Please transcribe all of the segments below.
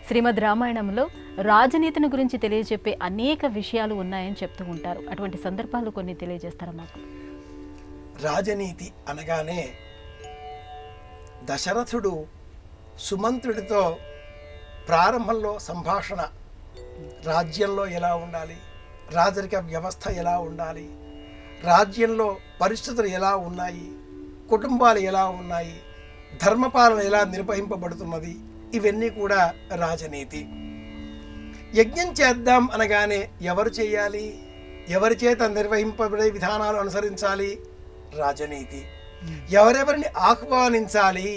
శ్రీమద్ రామాయణంలో రాజనీతిని గురించి తెలియజెప్పే అనేక విషయాలు ఉన్నాయని చెప్తూ ఉంటారు. అటువంటి సందర్భాలు కొన్ని తెలియజేస్తారా మాకు? రాజనీతి అనగానే దశరథుడు సుమంత్రుడితో ప్రారంభంలో సంభాషణ, రాజ్యంలో ఎలా ఉండాలి, రాజరిక వ్యవస్థ ఎలా ఉండాలి, రాజ్యంలో పరిస్థితులు ఎలా ఉన్నాయి, కుటుంబాలు ఎలా ఉన్నాయి, ధర్మపాలన ఎలా నిర్వహింపబడుతున్నది, ఇవన్నీ కూడా రాజనీతి. యజ్ఞం చేద్దాం అనగానే ఎవరు చేయాలి, ఎవరి చేత నిర్వహింపబడే విధానాలు అనుసరించాలి, రాజనీతి. ఎవరెవరిని ఆహ్వానించాలి,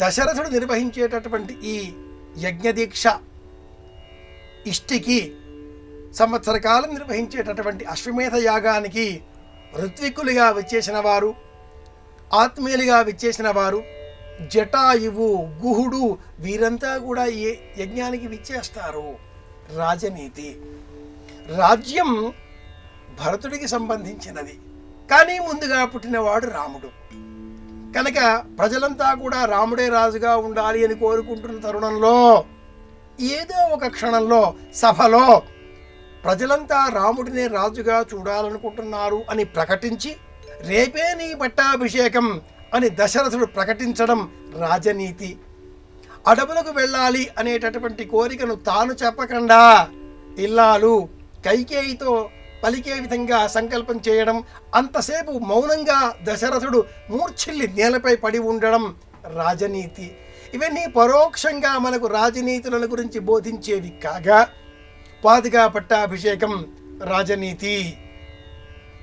దశరథుడు నిర్వహించేటటువంటి ఈ యజ్ఞదీక్ష ఇష్టికి సంవత్సర కాలం నిర్వహించేటటువంటి అశ్వమేధ యాగానికి ఋత్వికులుగా వచ్చేసిన వారు, ఆత్మీయులుగా విచ్చేసిన వారు, జటాయువు, గుహుడు, వీరంతా కూడా ఈ యజ్ఞానికి విచ్చేస్తారు. రాజనీతి. రాజ్యం భరతుడికి సంబంధించినది, కానీ ముందుగా పుట్టినవాడు రాముడు కనుక ప్రజలంతా కూడా రాముడే రాజుగా ఉండాలి అని కోరుకుంటున్న తరుణంలో ఏదో ఒక క్షణంలో సభలో ప్రజలంతా రాముడినే రాజుగా చూడాలనుకుంటున్నారు అని ప్రకటించి రేపే నీ పట్టాభిషేకం అని దశరథుడు ప్రకటించడం రాజనీతి. అడవులకు వెళ్ళాలి అనేటటువంటి కోరికను తాను చెప్పకుండా ఇల్లాలు కైకేయితో పలికే విధంగా సంకల్పం చేయడం, అంతసేపు మౌనంగా దశరథుడు మూర్ఛిల్లి నేలపై పడి ఉండడం రాజనీతి. ఇవన్నీ పరోక్షంగా మనకు రాజనీతులను గురించి బోధించేవి కాగా పాదుగా పట్టాభిషేకం రాజనీతి.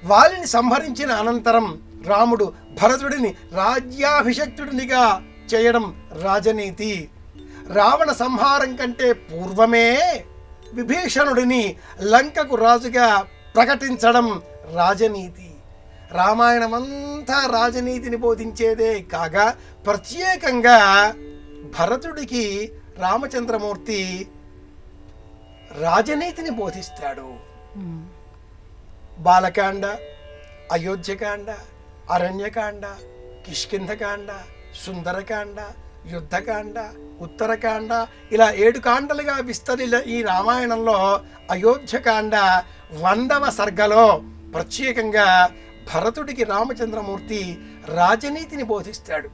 వాలిని సంహరించిన అనంతరం రాముడు భరతుడిని రాజ్యాభిషక్తుడినిగా చేయడం రాజనీతి. రావణ సంహారం కంటే పూర్వమే విభీషణుడిని లంకకు రాజుగా ప్రకటించడం రాజనీతి. రామాయణమంతా రాజనీతిని బోధించేదే కాగా ప్రత్యేకంగా భరతుడికి రామచంద్రమూర్తి రాజనీతిని బోధిస్తాడు. బాలకాండ, అయోధ్యకాండ, అరణ్యకాండ, కిష్కింధకాండ, సుందరకాండ, యుద్ధకాండ, ఉత్తరకాండ, ఇలా 7 కాండలుగా విస్తరిల ఈ రామాయణంలో అయోధ్యకాండ 100వ సర్గలో ప్రత్యేకంగా భరతుడికి రామచంద్రమూర్తి రాజనీతిని బోధిస్తాడు.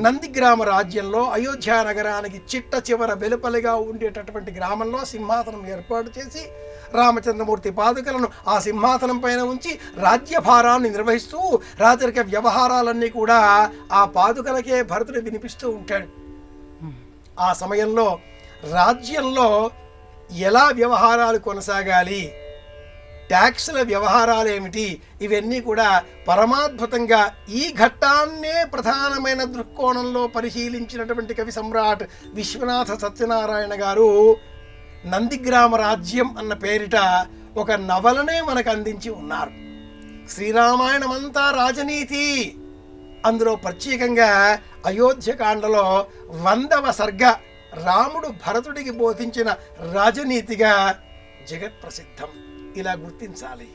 నందిగ్రామ రాజ్యంలో అయోధ్య నగరానికి చిట్ట చివర వెలుపలిగా ఉండేటటువంటి గ్రామంలో సింహాసనం ఏర్పాటు చేసి రామచంద్రమూర్తి పాదుకలను ఆ సింహాసనం పైన ఉంచి రాజ్యభారాన్ని నిర్వహిస్తూ రాజరిక వ్యవహారాలన్నీ కూడా ఆ పాదుకలకే భరతుడు వినిపిస్తూ ఉంటాడు. ఆ సమయంలో రాజ్యంలో ఎలా వ్యవహారాలు కొనసాగాలి, ట్యాక్సుల వ్యవహారాలు ఏమిటి, ఇవన్నీ కూడా పరమాద్భుతంగా ఈ ఘట్టాన్నే ప్రధానమైన దృక్కోణంలో పరిశీలించినటువంటి కవి సమ్రాట్ విశ్వనాథ సత్యనారాయణ గారు నందిగ్రామ రాజ్యం అన్న పేరిట ఒక నవలనే మనకు అందించి ఉన్నారు. శ్రీరామాయణమంతా రాజనీతి. అందులో ప్రత్యేకంగా అయోధ్యకాండలో 100వ సర్గ రాముడు భరతుడికి బోధించిన రాజనీతిగా జగత్ప్రసిద్ధం. ఇలా గుర్తించాలి.